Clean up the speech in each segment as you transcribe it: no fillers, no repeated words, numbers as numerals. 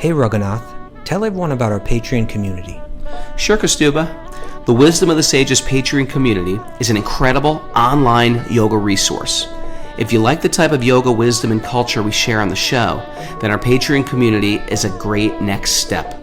Hey Raghunath, tell everyone about our Patreon community. Sure, Kostuba. The Wisdom of the Sages Patreon community is an incredible online yoga resource. If you like the type of yoga wisdom and culture we share on the show, then our Patreon community is a great next step.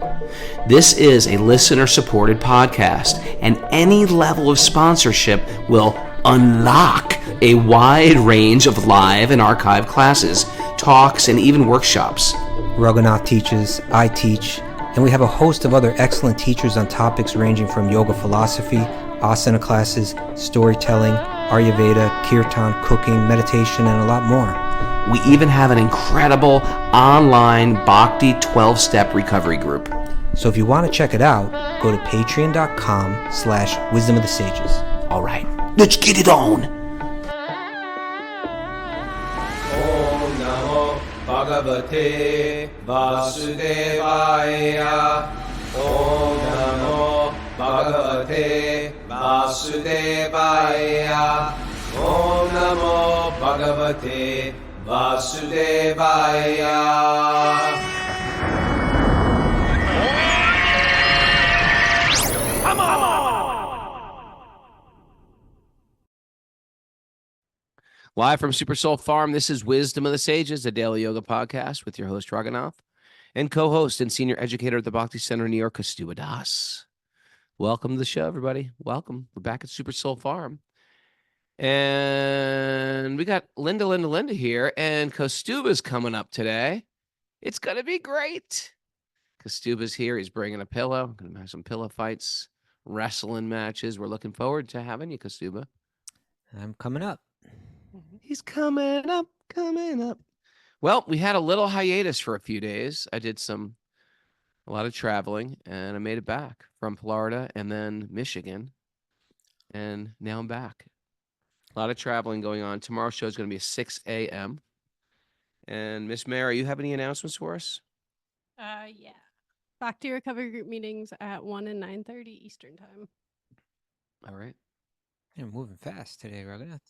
This is a listener-supported podcast, and any level of sponsorship will unlock a wide range of live and archived classes, talks, and even workshops. Raghunath teaches, I teach, and we have a host of other excellent teachers on topics ranging from yoga philosophy, asana classes, storytelling, Ayurveda, kirtan, cooking, meditation, and a lot more. We even have an incredible online Bhakti 12-step recovery group. So if you want to check it out, go to patreon.com/wisdom of the sages. All right, let's get it on. Om Namo Bhagavate Vasudevaya. Om Namo Bhagavate Vasudevaya. Om Namo Bhagavate Vasudevaya. Live from Super Soul Farm, this is Wisdom of the Sages, a daily yoga podcast with your host, Raghunath, and co-host and senior educator at the Bhakti Center in New York, Kostuba Das. Welcome to the show, everybody. Welcome. We're back at Super Soul Farm. And we got Linda here, and Kostuba's coming up today. It's going to be great. Kostuba's here. He's bringing a pillow. We're going to have some pillow fights, wrestling matches. We're looking forward to having you, Kostuba. I'm coming up. He's coming up. Well, we had a little hiatus for a few days. I did a lot of traveling, and I made it back from Florida and then Michigan, and now I'm back. A lot of traveling going on. Tomorrow's show is going to be at 6 a.m. And Miss Mary, you have any announcements for us? Yeah. Bhakti Recovery Group meetings at 1 and 9:30 Eastern Time. All right. You're moving fast today, Raghunath.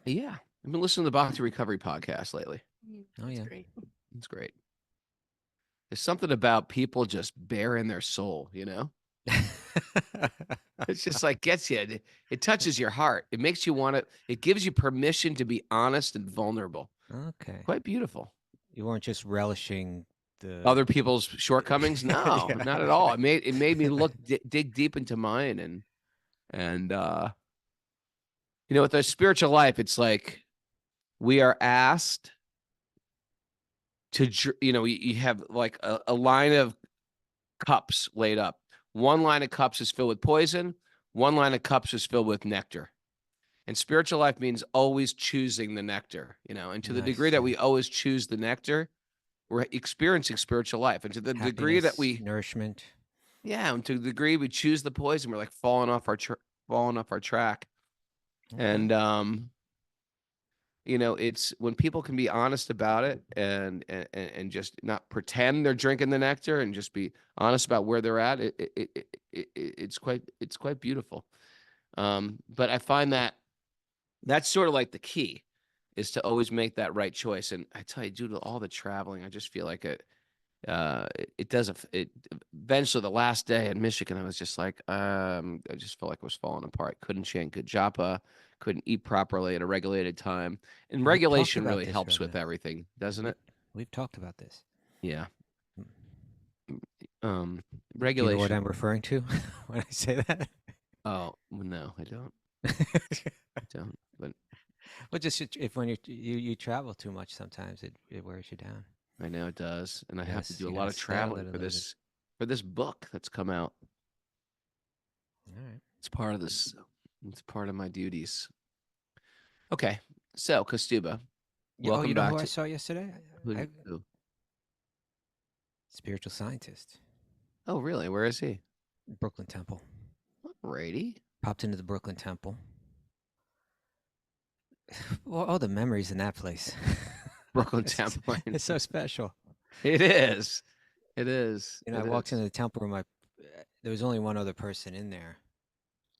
Yeah. I've been listening to the Bhakti Recovery podcast lately. Oh, yeah. Great. It's great. There's something about people just bearing their soul, you know? It's just like gets you. It touches your heart. It makes you want to. It gives you permission to be honest and vulnerable. Okay. Quite beautiful. You weren't just relishing the Other people's shortcomings? No, Yeah. not at all. It made me look dig deep into mine and with our spiritual life, it's like we are asked to you have like a line of cups laid up. One line of cups is filled with poison. One line of cups is filled with nectar. And spiritual life means always choosing the nectar, and to the degree that we always choose the nectar, we're experiencing spiritual life. And to the degree that we nourishment. Yeah, and to the degree we choose the poison, we're like falling off our track. Okay. And it's when people can be honest about it and just not pretend they're drinking the nectar and just be honest about where they're at. It's quite beautiful. But I find that that's sort of like the key is to always make that right choice. And I tell you, due to all the traveling, I just feel like it eventually the last day in Michigan, I was just like, I just felt like I was falling apart. Couldn't chant good japa, couldn't eat properly at a regulated time. And We've regulation talked about really this, helps with Raghunath. everything, doesn't it? We've talked about this. Yeah. Do you Regulation. know what I'm referring to when I say that? Oh, no, I don't. I don't. But Well, just if when you travel too much, sometimes it wears you down. I know it does, and I have to Yes, do a you lot gotta of stay on it traveling a for little this book that's come out. All right. It's part of this. It's part of my duties. Okay, so Kostuba, welcome you know back. who I saw yesterday? Who? Spiritual scientist, Oh, really? Where is he? Brooklyn Temple. Alrighty. Popped into the Brooklyn Temple. Well, all the memories in that place. Brooklyn It's- Temple. It's so special. It is. It is. I walked into the temple room. There was only one other person in there.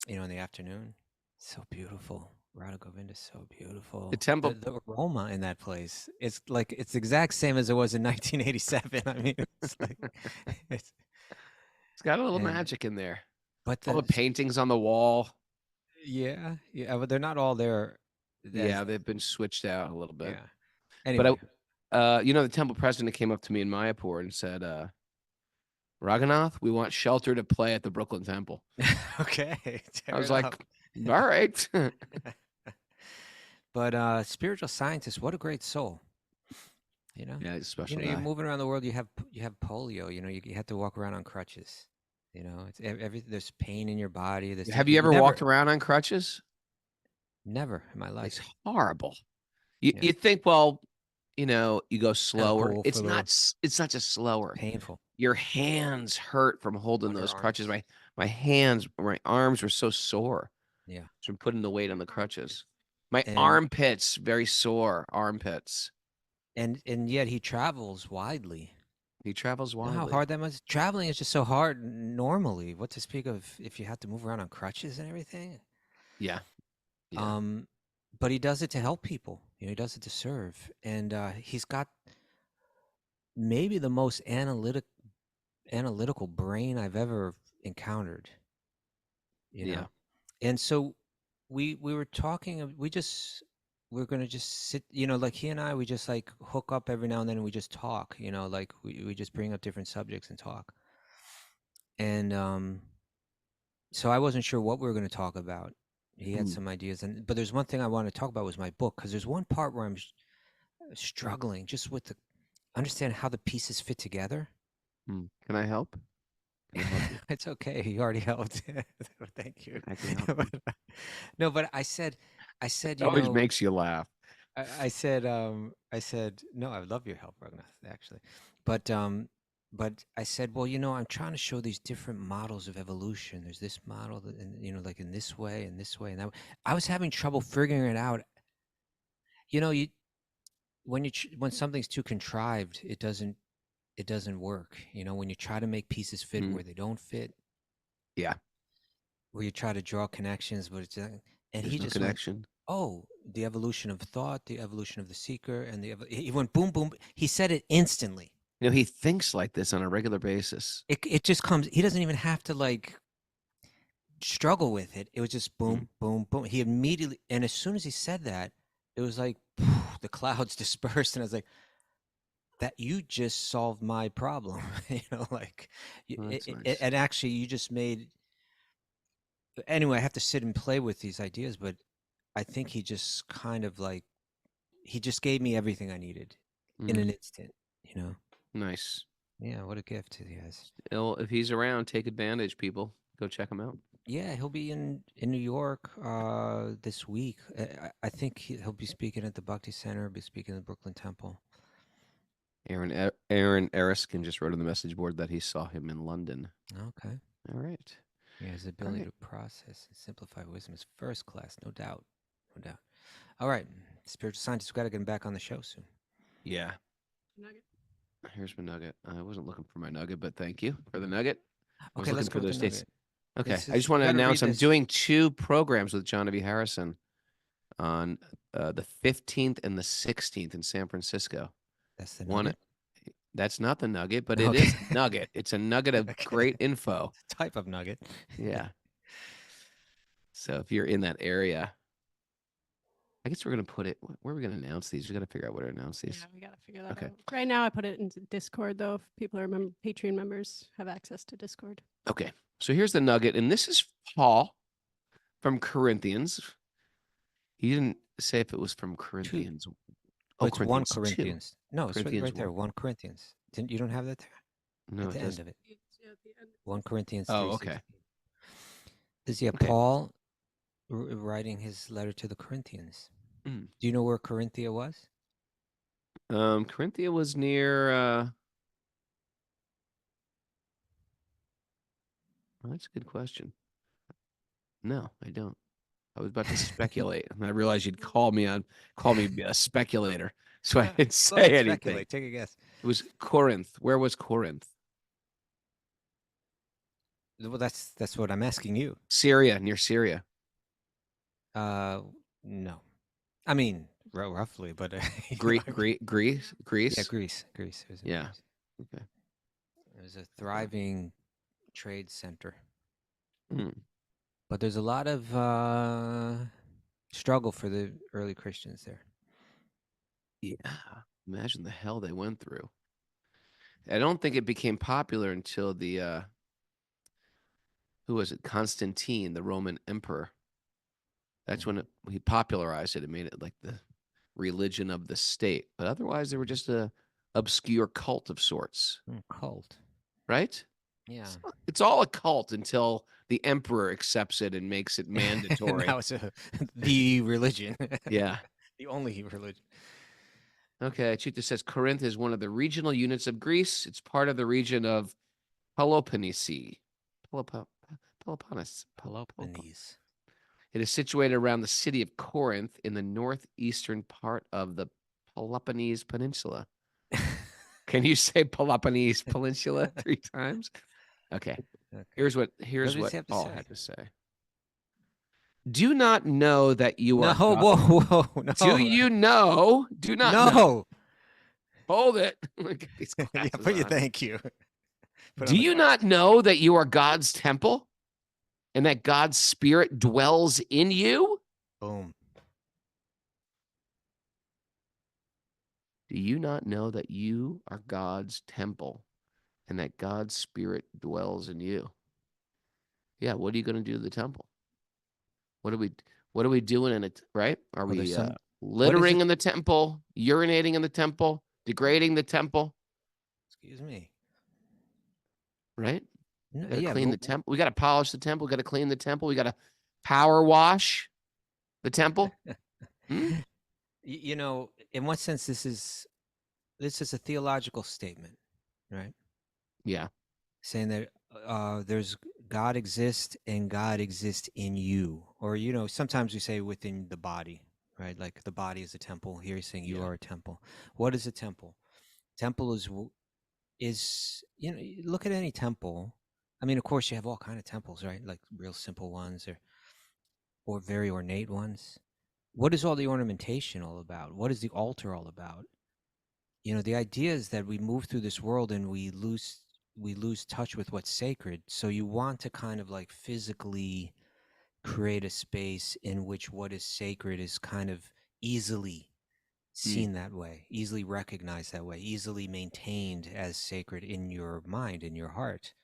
In the afternoon. So beautiful. Radha Govinda is so beautiful. The temple. The aroma in that place, it's like it's the exact same as it was in 1987. I mean, it's like it's It's got a little and magic in there. but All the paintings on the wall. yeah, but they're not all there. Yeah, they've been switched out a little bit. Yeah. Anyway, But the temple president came up to me in Mayapur and said, Raghunath, we want Shelter to play at the Brooklyn Temple. okay. I was like, all right. But spiritual scientist, what a great soul. Yeah, he's a special you're guy. moving around the world. You have polio. You have to walk around on crutches. It's everything. There's pain in your body. Have you ever walked around on crutches? Never in my life. It's horrible. You think, well, you go slower. Cool It's not just slower. Painful. Your hands hurt from holding those crutches. My arms were so sore. Yeah. From putting the weight on the crutches. My armpits, very sore armpits. And yet he travels widely. He travels widely. You know how hard that must. Traveling is just so hard normally. What to speak of if you have to move around on crutches and everything. Yeah. But he does it to help people. He does it to serve, and he's got maybe the most analytical brain I've ever encountered. You know? And so we were talking. We're gonna just sit. Like he and I, we just like hook up every now and then, and we just talk. Like we just bring up different subjects and talk. And so I wasn't sure what we were going to talk about. He had some ideas, but there's one thing I wanted to talk about was my book, because there's one part where I'm struggling just with understand how the pieces fit together. Can I help? It's okay. He already helped. Thank you. I can help. No, but I said, it always makes you laugh. I said, no, I love your help, Raghunath, actually. But I said, well, I'm trying to show these different models of evolution. There's this model, and like in this way, and this way, and that way. I was having trouble figuring it out. When something's too contrived, it doesn't work. When you try to make pieces fit where they don't fit. Yeah. Where you try to draw connections, but it's and There's he no just connection. Went, the evolution of thought, the evolution of the seeker, and he went boom, boom. He said it instantly. He thinks like this on a regular basis. It just comes. He doesn't even have to like struggle with it. It was just boom, boom, boom. He immediately, and as soon as he said that, it was like the clouds dispersed, and I was like, "That you just solved my problem." Nice. And actually, you just made. Anyway, I have to sit and play with these ideas, but I think he just kind of like he just gave me everything I needed in an instant. Nice. Yeah, what a gift he has. If he's around, take advantage, people. Go check him out. Yeah, he'll be in New York this week. I think he'll be speaking at the Bhakti Center, be speaking at the Brooklyn Temple. Aaron Eriskin just wrote on the message board that he saw him in London. Okay. All right. Yeah, his ability to process and simplify wisdom is first class, no doubt. No doubt. All right. Spiritual scientists, we've got to get him back on the show soon. Yeah. Nugget. Here's my nugget. I wasn't looking for my nugget, but thank you for the nugget. Okay, let's go for with those the dates. nugget. Okay, I just want to announce I'm doing 2 programs with John V. Harrison on the 15th and the 16th in San Francisco. That's the nugget? That's not the nugget, but it is a nugget. It's a nugget of great info. It's a type of nugget. Yeah. So if you're in that area, I guess we're going to put it, where are we going to announce these? We got to figure out where to announce these. Yeah, we got to figure that out. Right now, I put it into Discord, though. If people are Patreon members, have access to Discord. Okay. So here's the nugget. And this is Paul from Corinthians. He didn't say if it was from Corinthians. It's Corinthians 1 Corinthians. 2. No, it's right there. 1 1. Corinthians. You don't have that there? No, at the end of it. Yeah, at the end. 1 Corinthians 3:16. Oh, okay. This is Paul writing his letter to the Corinthians. Do you know where Corinthia was? Corinthia was near. Well, that's a good question. No, I don't. I was about to speculate, and I realized you'd call me a speculator, so I didn't say anything. Speculate. Take a guess. It was Corinth. Where was Corinth? Well, that's what I'm asking you. Syria, near Syria. No. I mean, roughly, but Greece. yeah, Greece. Greece. It was in Yeah. Greece. Okay. It was a thriving trade center, Hmm. but there's a lot of struggle for the early Christians there. Yeah. Imagine the hell they went through. I don't think it became popular until the who was it? Constantine, the Roman emperor. That's when he popularized it and made it like the religion of the state. But otherwise, they were just a obscure cult of sorts, Cult. right? Yeah. It's all a cult until the emperor accepts it and makes it mandatory. Now it's the religion. Yeah. The only religion. Okay. Chita says Corinth is one of the regional units of Greece. It's part of the region of Peloponnese. Peloponnes. Peloponnese. It is situated around the city of Corinth in the northeastern part of the Peloponnese Peninsula. Can you say Peloponnese Peninsula 3 times? Okay. Here's what Paul had to say. Do not know that you are No, whoa, no. Do you know? Do not know. No. Hold it. Get these Yeah, glasses on. thank you. Do you not know that you are God's temple and that God's spirit dwells in you? Boom. Do you not know that you are God's temple and that God's spirit dwells in you? Yeah, what are you going to do to the temple? What are we doing in it, right? Are we littering in the temple, urinating in the temple, degrading the temple? Excuse me. Right? No, We gotta yeah, clean the temple. We got to polish the temple. We got to clean the temple. We got to power wash the temple. You know, in what sense this is a theological statement, right? Yeah. Saying that there's God exists and God exists in you, or you know, sometimes we say within the body, right? Like the body is a temple. Here he's saying you are a temple. What is a temple? Temple is you know, you look at any temple. I mean, of course, you have all kind of temples, right? Like real simple ones or very ornate ones. What is all the ornamentation all about? What is the altar all about? You know, the idea is that we move through this world and we lose touch with what's sacred. So you want to kind of like physically create a space in which what is sacred is kind of easily seen that way, easily recognized that way, easily maintained as sacred in your mind, in your heart.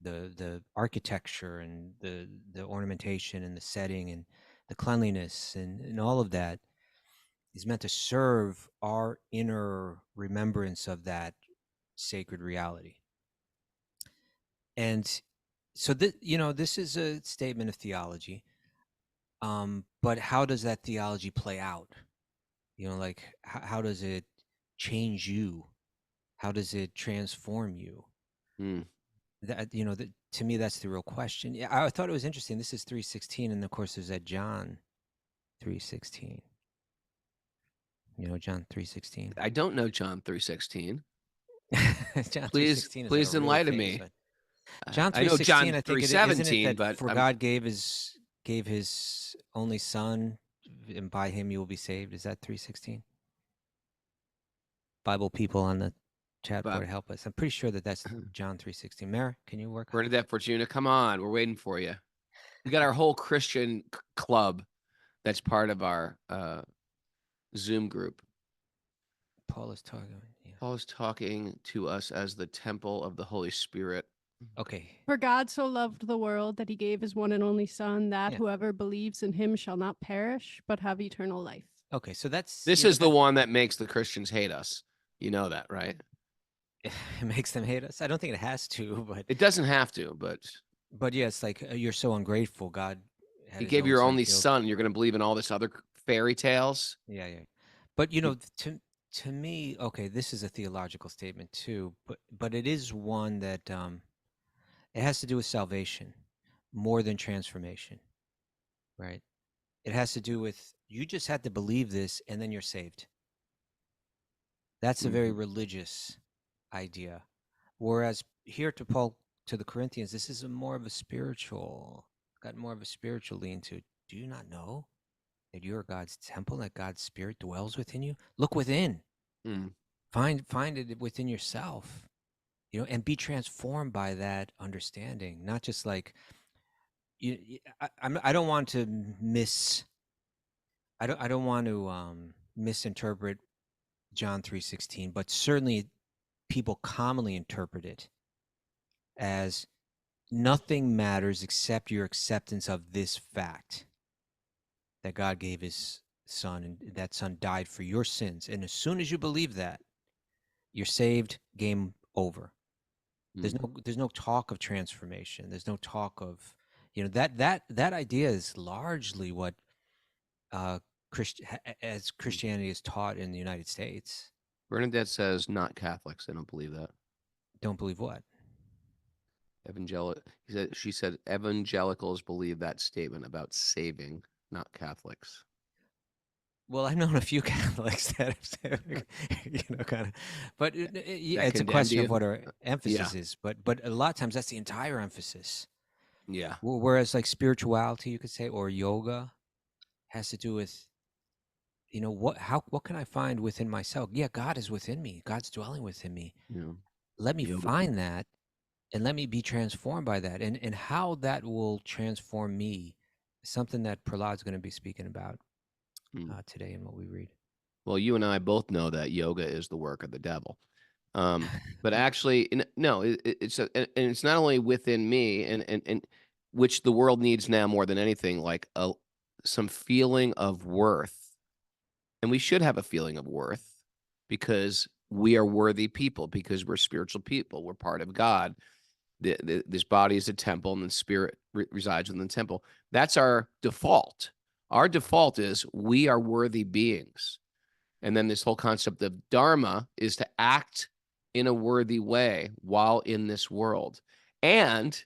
The architecture and the ornamentation and the setting and the cleanliness and all of that is meant to serve our inner remembrance of that sacred reality. And so you know, this is a statement of theology. But how does that theology play out? You know, like how does it change you? How does it transform you? That, you know, to me, that's the real question. Yeah, I thought it was interesting. This is 3:16, and of course, there's that John 3:16. You know, John 3:16. I don't know John 3:16. John Please 3:16 is please like a really enlighten famous me. one. John I know 3:16, John I think isn't it 3:17, that but for God gave his only son, and by him you will be saved. Is that 3:16? Bible people on the chat board help us. I'm pretty sure that's John 3:16. Mara, can you work on it? Bernadette Fortuna, come on, we're waiting for you. We got our whole Christian club that's part of our Zoom group. Paul is talking. Yeah. Paul is talking to us as the temple of the Holy Spirit. Okay. For God so loved the world that he gave his one and only son, that whoever believes in him shall not perish, but have eternal life. Okay, so This is the one that makes the Christians hate us. You know that, right? It makes them hate us. I don't think it has to, but it doesn't have to. But yeah, it's like you're so ungrateful. God, he gave your only son. You're going to believe in all this other fairy tales. Yeah. But you know, to me, okay, this is a theological statement too. But it is one that it has to do with salvation more than transformation, right? It has to do with you just had to believe this and then you're saved. That's a very religious idea. Whereas here to Paul, to the Corinthians, this is got more of a spiritual lean to. Do you not know that you are God's temple, that God's spirit dwells within you. Look within. Mm. Find it within yourself, and be transformed by that understanding. Not just like I don't want to I don't want to misinterpret John 3:16, but certainly people commonly interpret it as nothing matters except your acceptance of this fact that God gave his son, and that son died for your sins. And as soon as you believe that, you're saved, game over. There's no talk of transformation. There's no talk of, that idea is largely what as Christianity is taught in the United States. Bernadette says not Catholics. I don't believe that. Don't believe what? She said evangelicals believe that statement about saving, not Catholics. Well, I've known a few Catholics that have, kind of, but it's a question of what our emphasis is. But a lot of times that's the entire emphasis. Yeah. Whereas like spirituality, you could say, or yoga, has to do with, what can I find within myself? Yeah, God is within me. God's dwelling within me. Yeah. Let me find that, and let me be transformed by that. And how that will transform me is something that Prahlad's going to be speaking about today in what we read. Well, you and I both know that yoga is the work of the devil. But actually, no, it's not only within me, and which the world needs now more than anything, like some feeling of worth. And we should have a feeling of worth because we are worthy people, because we're spiritual people. We're part of God. This body is a temple, and the spirit resides in the temple. That's our default. Our default is we are worthy beings. And then this whole concept of dharma is to act in a worthy way while in this world. And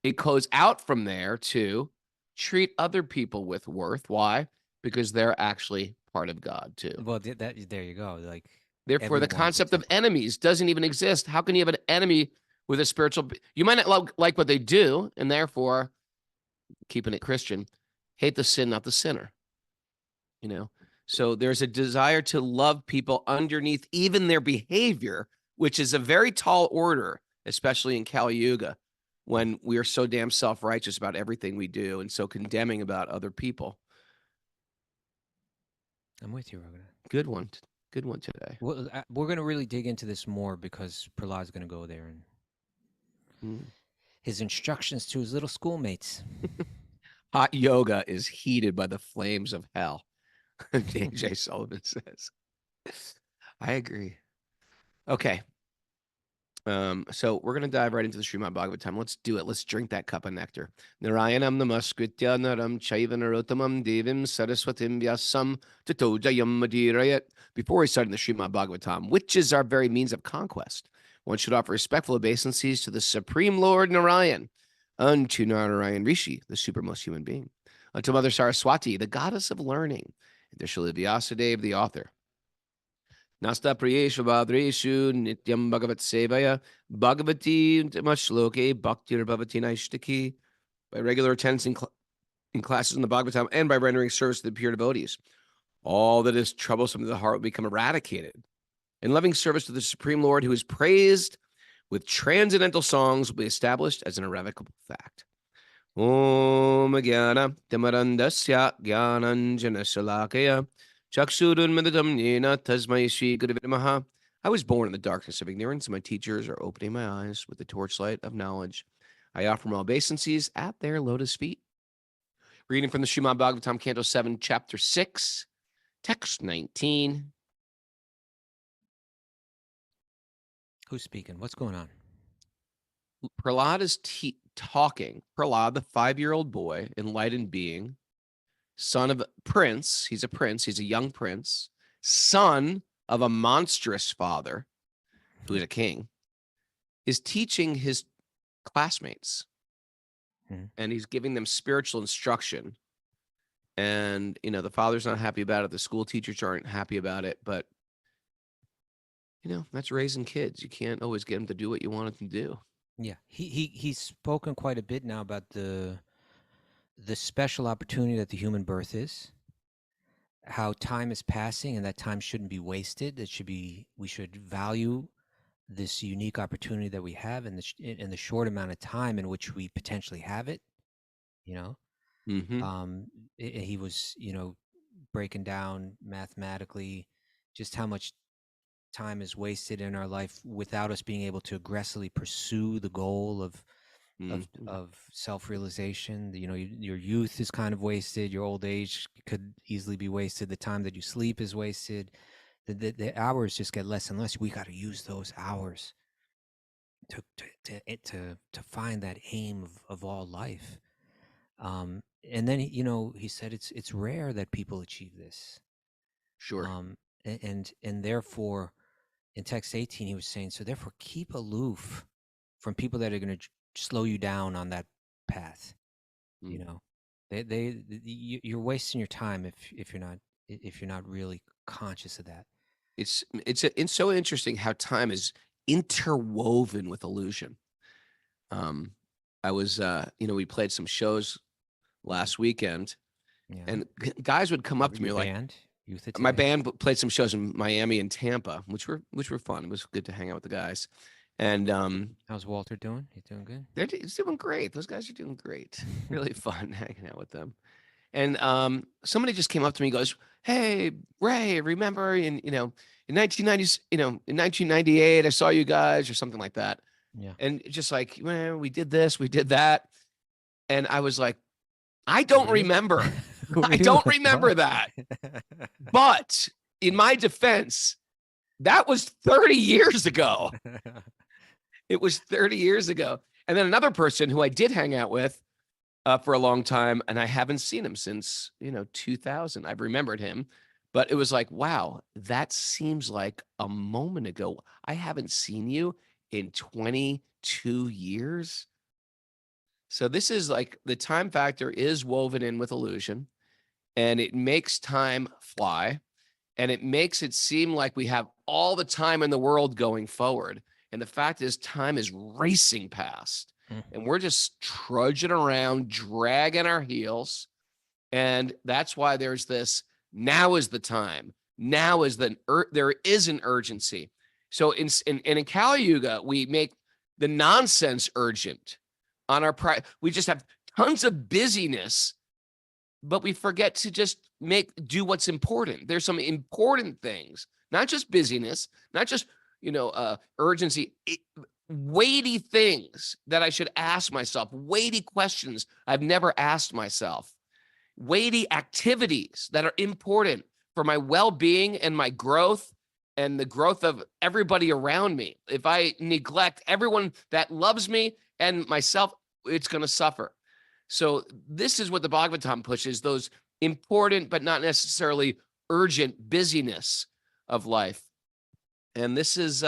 it goes out from there to treat other people with worth. Why? Because they're actually part of God too. Well, there you go. Like, therefore, the concept of enemies doesn't even exist. How can you have an enemy with a spiritual? You might not like what they do, and therefore, keeping it Christian, hate the sin, not the sinner. So there's a desire to love people underneath even their behavior, which is a very tall order, especially in Kali Yuga, when we are so damn self-righteous about everything we do and so condemning about other people. I'm with you, Raghunath. Good one today. Well, we're going to really dig into this more because Prahlad's going to go there and his instructions to his little schoolmates. Hot yoga is heated by the flames of hell. J.J. Sullivan says. I agree. Okay. So we're going to dive right into the Srimad Bhagavatam. Let's do it. Let's drink that cup of nectar. Narayanam namaskritya naram chaiva narottamam devim saraswatim vyasam tato jayam madirayat. Before we start in the Srimad Bhagavatam, which is our very means of conquest, one should offer respectful obeisances to the Supreme Lord Narayan, unto Narayan Rishi, the supermost human being, unto Mother Saraswati, the goddess of learning, and to Srila Vyasadeva, the author. Nasta priyeshu badreshu nityam bhagavat sevaya bhagavati mashloke bhaktir bhavati naishtaki. By regular attendance in classes in the Bhagavatam and by rendering service to the pure devotees, all that is troublesome to the heart will become eradicated. And loving service to the Supreme Lord, who is praised with transcendental songs, will be established as an irrevocable fact. Om Jnana Timarandasya Jnananjana Shalakaya Chakshurunmaditam Nena Tasmai Shri Gurave Namaha. I was born in the darkness of ignorance, and my teachers are opening my eyes with the torchlight of knowledge. I offer my obeisances at their lotus feet. Reading from the Srimad Bhagavatam, Canto 7, Chapter 6, Text 19. Who's speaking? What's going on? Prahlad is talking. Prahlad, the 5-year-old boy, enlightened being, son of a prince. He's a prince. He's a young prince, son of a monstrous father who is a king, is teaching his classmates. And he's giving them spiritual instruction. And, the father's not happy about it. The school teachers aren't happy about it. But, that's raising kids. You can't always get them to do what you want them to do. Yeah, he's spoken quite a bit now about the special opportunity that the human birth is, how time is passing and that time shouldn't be wasted. We should value this unique opportunity that we have in the short amount of time in which we potentially have it, you know. Mm-hmm. He was, breaking down mathematically just how much time is wasted in our life without us being able to aggressively pursue the goal Mm-hmm. of self-realization. Your youth is kind of wasted, your old age could easily be wasted, the time that you sleep is wasted, the hours just get less and less. We got to use those hours to find that aim of all life. And then he said it's rare that people achieve this. Sure. And therefore, in text 18, he was saying, so therefore keep aloof from people that are going to slow you down on that path. Mm. You're wasting your time if you're not really conscious of that. It's so interesting how time is interwoven with illusion. I was, we played some shows last weekend, Yeah. and guys would come up to me Your like, band, Youth at my Today. band played some shows in Miami and Tampa, which were fun. It was good to hang out with the guys. And How's Walter doing? He's doing good. he's doing great. Those guys are doing great. Really fun hanging out with them. And somebody just came up to me and goes, "Hey, Ray, remember in 1990s, in 1998, I saw you guys," or something like that. Yeah. And just like, well, we did this, we did that. And I was like, I don't Really? remember. I Really? don't remember What? that. But in my defense, that was 30 years ago. It was 30 years ago. And then another person who I did hang out with for a long time, and I haven't seen him since, 2000. I've remembered him, but it was like, wow, that seems like a moment ago. I haven't seen you in 22 years. So this is like the time factor is woven in with illusion, and it makes time fly, and it makes it seem like we have all the time in the world going forward. And the fact is, time is racing past, and we're just trudging around, dragging our heels. And that's why there's this, now is the time. Now is there is an urgency. So in Kali Yuga, we make the nonsense urgent. We just have tons of busyness, but we forget to just do what's important. There's some important things, not just busyness, not just, urgency, weighty things that I should ask myself, weighty questions I've never asked myself, weighty activities that are important for my well-being and my growth and the growth of everybody around me. If I neglect everyone that loves me and myself, it's going to suffer. So this is what the Bhagavatam pushes, those important but not necessarily urgent busyness of life. And this is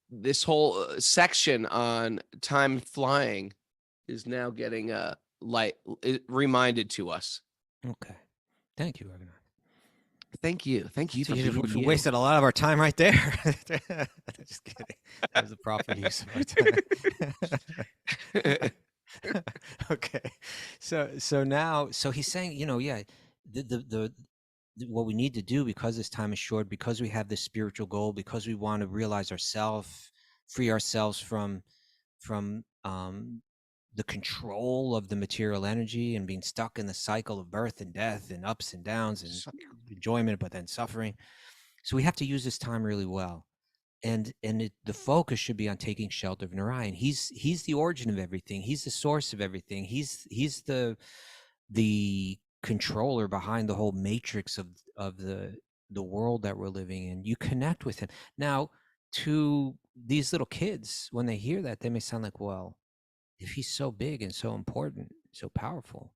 this whole section on time flying is now getting reminded to us. Okay. Thank you, Raghunath. Thank you. Thank you So for being you. wasted a lot of our time right there. Just kidding. That was a proper use of our time. Okay. So now, he's saying, the what we need to do, because this time is short, because we have this spiritual goal, because we want to realize ourselves, free ourselves from the control of the material energy and being stuck in the cycle of birth and death and ups and downs and enjoyment, but then suffering. So we have to use this time really well. And the focus should be on taking shelter of Narayan. He's the origin of everything. He's the source of everything. He's the controller behind the whole matrix of the world that we're living in. You connect with him. Now, to these little kids, when they hear that, they may sound like, well, if he's so big and so important, so powerful,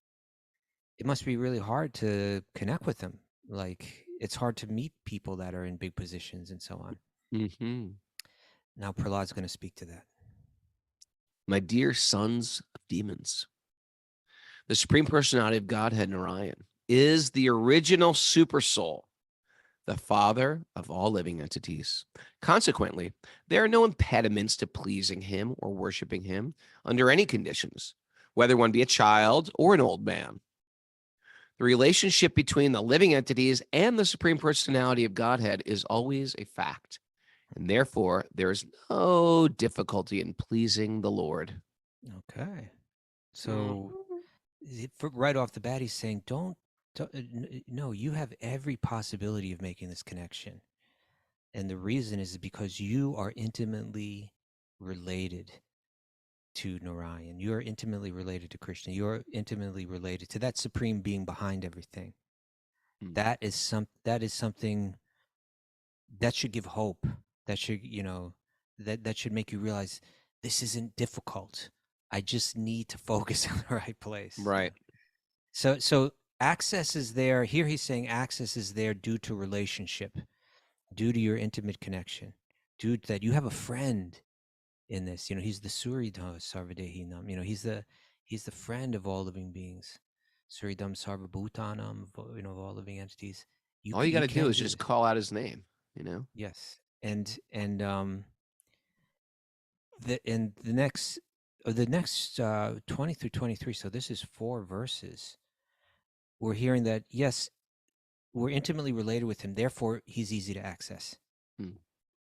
it must be really hard to connect with him. Like, it's hard to meet people that are in big positions and so on. Mm-hmm. Now Prahlad's going to speak to that. My dear sons of demons, the Supreme Personality of Godhead, Narayan, is the original supersoul, the father of all living entities. Consequently, there are no impediments to pleasing him or worshiping him under any conditions, whether one be a child or an old man. The relationship between the living entities and the Supreme Personality of Godhead is always a fact, and therefore there is no difficulty in pleasing the Lord. Okay. So right off the bat, he's saying, no, you have every possibility of making this connection. And the reason is because you are intimately related to Narayan. You are intimately related to Krishna. You are intimately related to that supreme being behind everything. That is something that should give hope. That should, that should make you realize this isn't difficult. I just need to focus on the right place. Right. So access is there. Here he's saying access is there due to relationship, due to your intimate connection, due to that you have a friend in this. He's the Suridam Sarvadehinam. He's the friend of all living beings. Suridam Sarvabhutanam, of all living entities. All you got to do is just call out his name, Yes. And the next 20 through 23, so this is 4 verses. We're hearing that, yes, we're intimately related with him, therefore he's easy to access.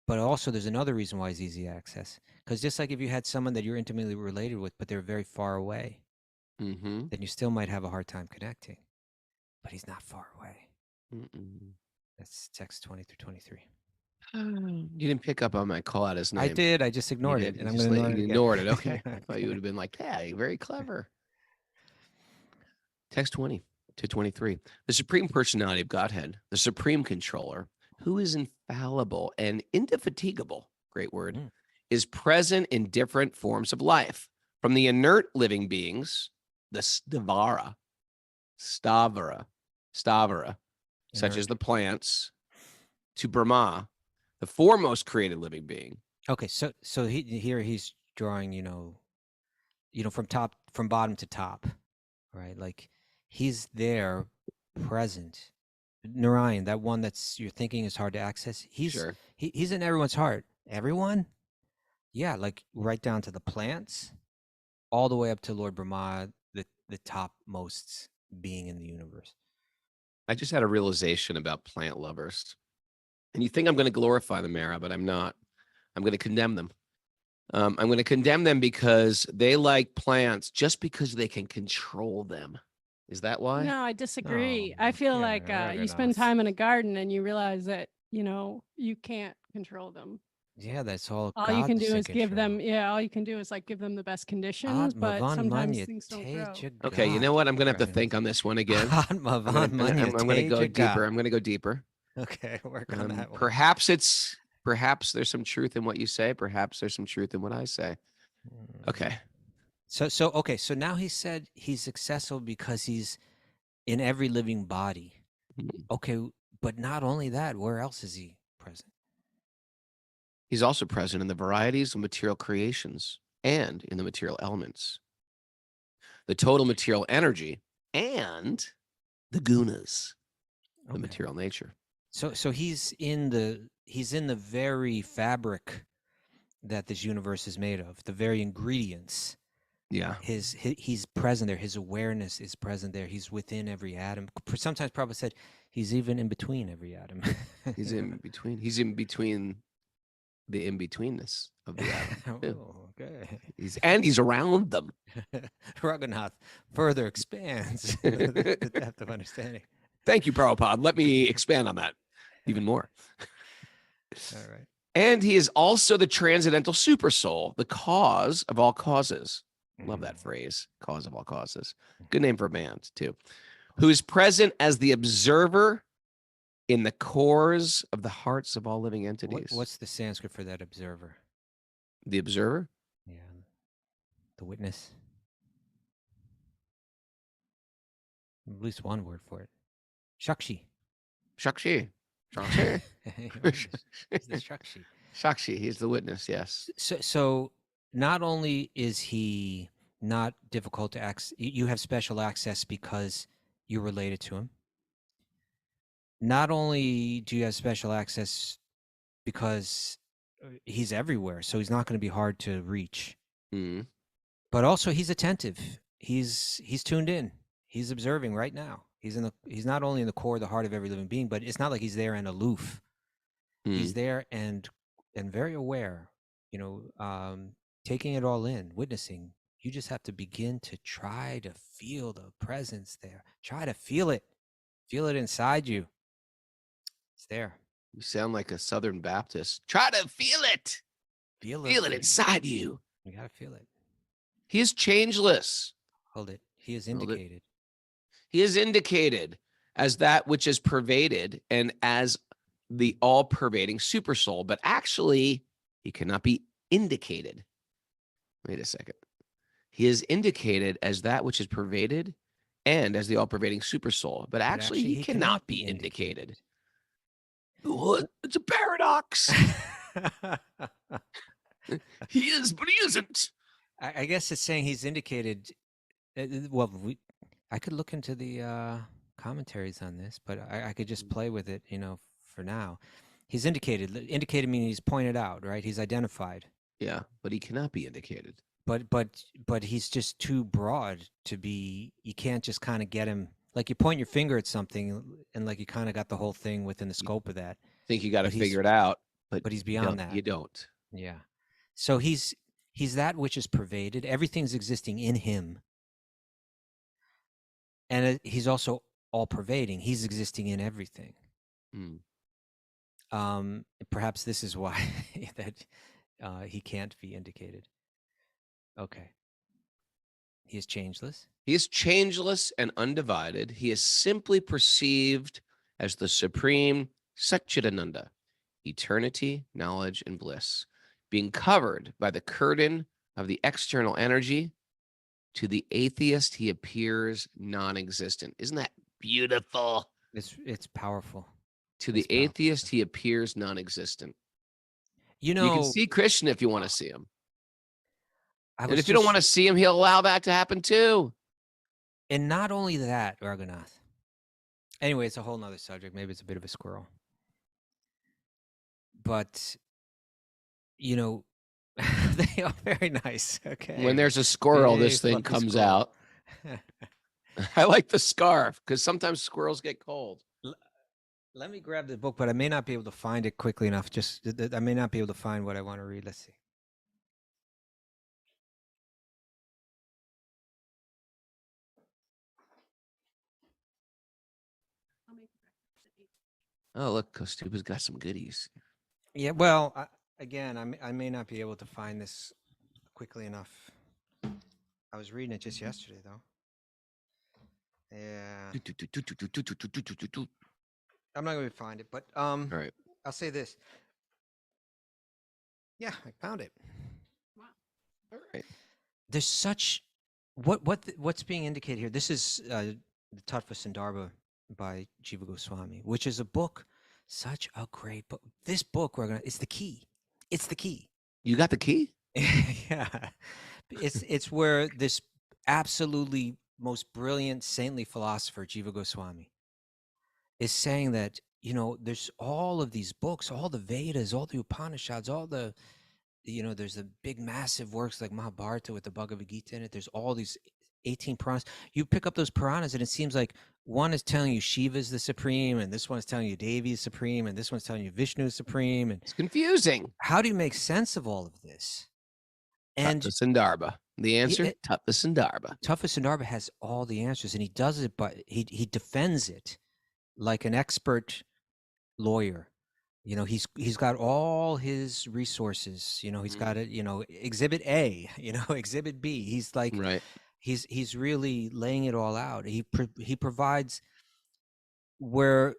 But also there's another reason why he's easy to access. Because just like if you had someone that you're intimately related with, but they're very far away, then you still might have a hard time connecting. But he's not far away. That's text 20 through 23. You didn't pick up on my call out his name. I did. I just ignored it. And I'm going to ignore it. Okay. I thought you would have been like, hey, very clever. Text 20 to 23. The Supreme Personality of Godhead, the Supreme Controller, who is infallible and indefatigable, great word, is present in different forms of life, from the inert living beings, the stavara, such as the plants, to Brahma, the foremost created living being. Okay, so here he's drawing, from bottom to top, right? Like he's there, present. Narayan, that one that's you're thinking is hard to access. He's in everyone's heart. Everyone, yeah, like right down to the plants, all the way up to Lord Brahma, the topmost being in the universe. I just had a realization about plant lovers. And you think I'm going to glorify them, Mara, but I'm not. I'm going to condemn them. I'm going to condemn them because they like plants just because they can control them. Is that why? No, I disagree. I feel like you spend time in a garden and you realize that, you can't control them. Yeah, that's all. All you can do is give them, all you can do is like give them the best conditions, but sometimes things don't grow. Okay, you know what? I'm going to have to think on this one again. I'm going to go deeper. I'm going to go deeper. Okay, work on that one. Perhaps there's some truth in what you say. Perhaps there's some truth in what I say. Okay. So now he said he's accessible because he's in every living body. Okay, but not only that, where else is he present? He's also present in the varieties of material creations and in the material elements, the total material energy, and the gunas, the material nature. So he's in the very fabric that this universe is made of, the very ingredients. Yeah. He's present there. His awareness is present there. He's within every atom. Sometimes Prabhupada said he's even in between every atom. He's in between. He's in between the in-betweenness of the atom. Okay. He's around them. Raghunath further expands the depth of understanding. Thank you, Prabhupada. Let me expand on that even more. All right. And he is also the transcendental supersoul, the cause of all causes. Love that phrase, cause of all causes. Good name for a band, too. Who is present as the observer in the cores of the hearts of all living entities. What's the Sanskrit for that observer? The observer? Yeah. The witness. At least one word for it. Shakshi. Shakshi. He's the Shakshi. Shakshi, he's the witness, yes. So not only is he not difficult to access, you have special access because you're related to him. Not only do you have special access because he's everywhere, so he's not going to be hard to reach. But also he's attentive. He's tuned in. He's observing right now. He's not only in the core of the heart of every living being, but it's not like he's there and aloof. He's there and very aware, taking it all in, witnessing. You just have to begin to try to feel the presence there. Try to feel it inside you. It's there. You sound like a Southern Baptist. Try to feel it. Feel it inside you. You got to feel it. He is changeless. Hold it. He is indicated. He is indicated as that which is pervaded and as the all-pervading supersoul, but actually he cannot be indicated. Wait a second. He is indicated as that which is pervaded and as the all-pervading supersoul, but actually he cannot be indicated. What? It's a paradox. He is, but he isn't. I guess it's saying he's indicated. Well, I could look into the commentaries on this, but I could just play with it, for now. He's indicated. Indicated meaning he's pointed out, right? He's identified. Yeah, but he cannot be indicated. But he's just too broad to be. You can't just kind of get him. Like you point your finger at something, and like you kind of got the whole thing within the scope of that. Think you got to figure it out, but he's beyond that. You don't. Yeah. So he's that which is pervaded. Everything's existing in him, and he's also all pervading. He's existing in everything. Perhaps this is why that he can't be indicated. Okay. He is changeless. He is changeless and undivided. He is simply perceived as the supreme Satchidananda, eternity, knowledge, and bliss, being covered by the curtain of the external energy. To the atheist, he appears non-existent. Isn't that beautiful? It's powerful. To the atheist, he appears non-existent. You can see Krishna if you want to see him. And if you don't don't want to see him, he'll allow that to happen too. And not only that, Raghunath. Anyway, it's a whole nother subject. Maybe it's a bit of a squirrel. But, they are very nice. Okay. When there's a squirrel, this thing comes out. I like the scarf because sometimes squirrels get cold. Let me grab the book, but I may not be able to find it quickly enough. I may not be able to find what I want to read. Let's see. Oh, look, Kostuba's got some goodies. Yeah, well, I may not be able to find this quickly enough. I was reading it just yesterday, though. Yeah. I'm not going to find it, but all right. I'll say this. Yeah, I found it. Wow. All right. There's such what's being indicated here. This is the Tattva Sandarbha by Jiva Goswami, which is a book, such a great book. This book it's the key. It's the key. You got the key? Yeah. It's where this absolutely most brilliant saintly philosopher, Jiva Goswami, is saying that, there's all of these books, all the Vedas, all the Upanishads, all the, there's the big massive works like Mahabharata with the Bhagavad Gita in it. There's all these 18 Puranas. You pick up those Puranas and it seems like one is telling you Shiva is the supreme, and this one's telling you Devi is supreme, and this one's telling you Vishnu is supreme. And it's confusing. How do you make sense of all of this? And Tattva Sandarbha. The answer, Tattva Sandarbha. Tattva Sandarbha has all the answers, and he does it, but he defends it like an expert lawyer. He's got all his resources. He's got it. Exhibit A. Exhibit B. He's like, right. He's really laying it all out. He provides where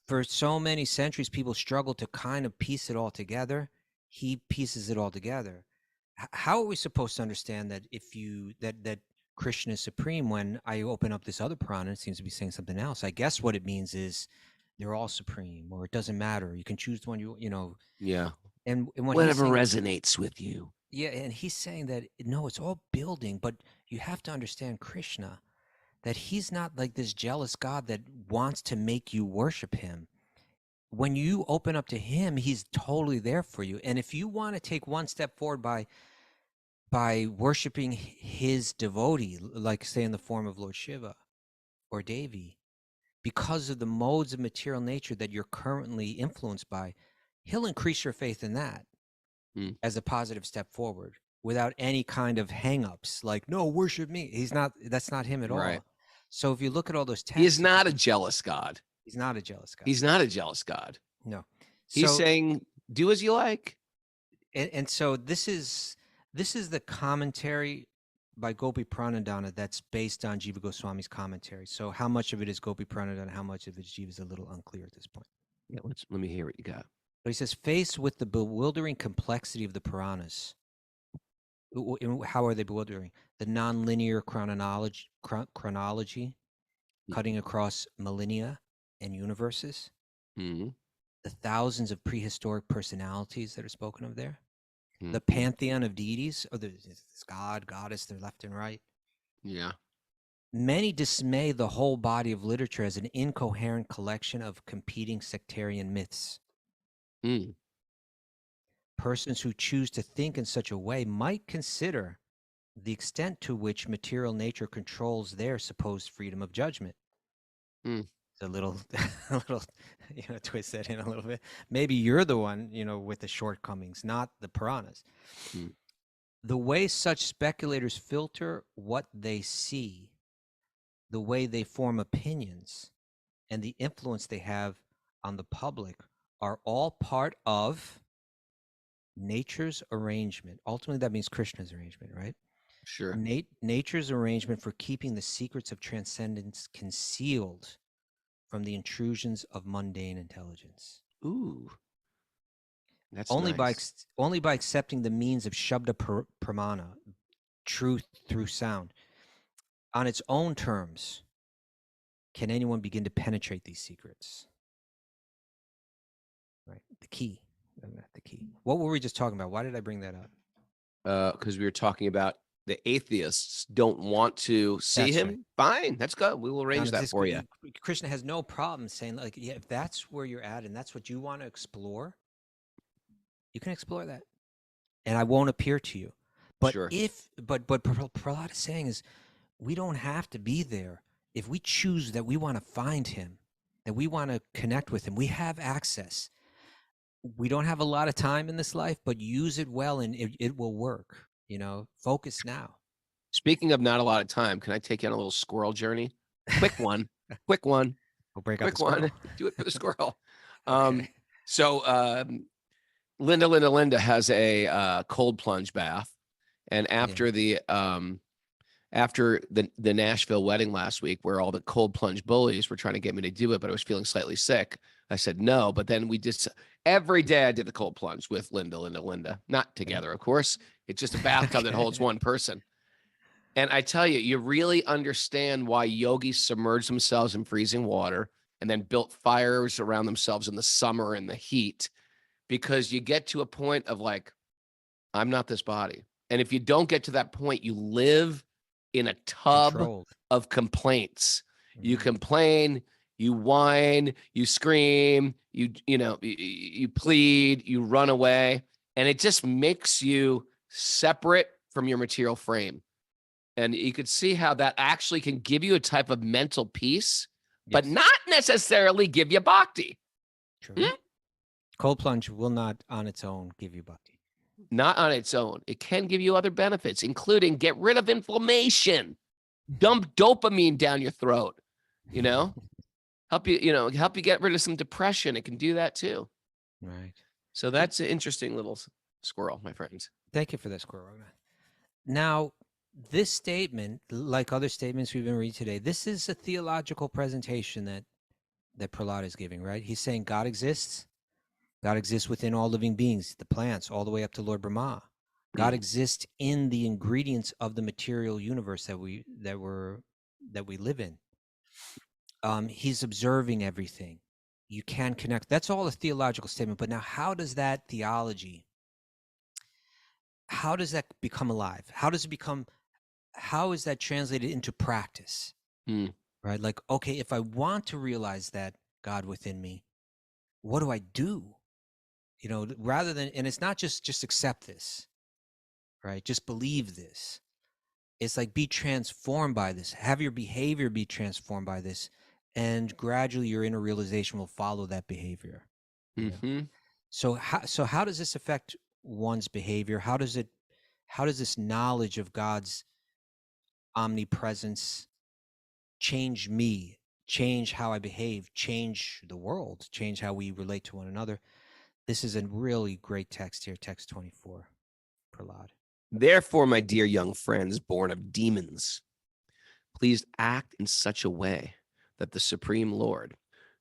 for so many centuries people struggle to kind of piece it all together. He pieces it all together. How are we supposed to understand that that Krishna is supreme when I open up this other Purana, it seems to be saying something else? I guess what it means is they're all supreme, or it doesn't matter. You can choose the one Yeah. And whatever resonates with you. Yeah, and he's saying that, no, it's all building, but you have to understand Krishna, that he's not like this jealous God that wants to make you worship him. When you open up to him, he's totally there for you. And if you want to take one step forward by worshiping his devotee, like say in the form of Lord Shiva or Devi, because of the modes of material nature that you're currently influenced by, he'll increase your faith in that as a positive step forward without any kind of hang-ups like, no, worship me. That's not him at Right. all. So if you look at all those texts, He is not a jealous God. he's not a jealous God. He's not a jealous God. No. He's So, saying, do as you like. and so this is the commentary by Gopi Pranadhana that's based on Jiva Goswami's commentary. So how much of it is Gopi Pranadhana, how much of it is Jiva is a little unclear at this point. Yeah, let me hear what you got. But he says, faced with the bewildering complexity of the Puranas, how are they bewildering? The nonlinear chronology cutting across millennia and universes, the thousands of prehistoric personalities that are spoken of there, the pantheon of deities, or there's God, goddess, they're left and right. Yeah. Many dismay the whole body of literature as an incoherent collection of competing sectarian myths. Persons who choose to think in such a way might consider the extent to which material nature controls their supposed freedom of judgment. It's a little, twist that in a little bit. Maybe you're the one, with the shortcomings, not the Puranas. The way such speculators filter what they see, the way they form opinions, and the influence they have on the public are all part of nature's arrangement. Ultimately, that means Krishna's arrangement, right? Sure. Nature's arrangement for keeping the secrets of transcendence concealed from the intrusions of mundane intelligence. Ooh. That's only nice. by accepting the means of Shabda Pramana, truth through sound, on its own terms, can anyone begin to penetrate these secrets. Right, the key. The key. What were we just talking about? Why did I bring that up? Because we were talking about the atheists don't want to see That's him. right. Fine, that's good. We will arrange that for you. Krishna has no problem saying, like, yeah, if that's where you're at and that's what you want to explore, you can explore that, and I won't appear to you. But Sure. but Prahlad is saying is, we don't have to be there. If we choose that we want to find him, that we want to connect with him, we have access. We don't have a lot of time in this life, but use it well and it will work. Focus now. Speaking of not a lot of time, can I take you on a little squirrel journey? Quick one. Quick one. We'll break up Quick the squirrel. one. Do it for the squirrel. Okay. So Linda has a cold plunge bath. And after the Nashville wedding last week, where all the cold plunge bullies were trying to get me to do it, but I was feeling slightly sick, I said no. But then we just every day I did the cold plunge with Linda, not together, of course. It's just a bathtub that holds one person. And I tell you, you really understand why yogis submerge themselves in freezing water and then built fires around themselves in the summer in the heat, because you get to a point of like, I'm not this body. And if you don't get to that point, you live in a tub of complaints. You complain, you whine, you scream, you plead, you run away, and it just makes you separate from your material frame. And you could see how that actually can give you a type of mental peace, but not necessarily give you bhakti. True. Cold plunge will not on its own give you bhakti. Not on its own. It can give you other benefits, including get rid of inflammation, dump dopamine down your throat, help you get rid of some depression. It can do that too. Right. So that's an interesting little squirrel, my friends. Thank you for that, squirrel. Now, this statement, like other statements we've been reading today, this is a theological presentation that Prahlad is giving, right? He's saying God exists. God exists within all living beings, the plants, all the way up to Lord Brahma. God exists in the ingredients of the material universe that we live in. He's observing everything. You can connect. That's all a theological statement. But now, how does that theology? How does that become alive? How is that translated into practice? Right? Like, okay, if I want to realize that God within me, what do I do? Rather than, and it's not just accept this, right? Just believe this. It's like, be transformed by this. Have your behavior be transformed by this. and gradually your inner realization will follow that behavior. You know? Mm-hmm. So how does this affect one's behavior? How does this knowledge of God's omnipresence change me, change how I behave, change the world, change how we relate to one another? This is a really great text here, text 24, Prahlad. Therefore, my dear young friends born of demons, please act in such a way that the Supreme Lord,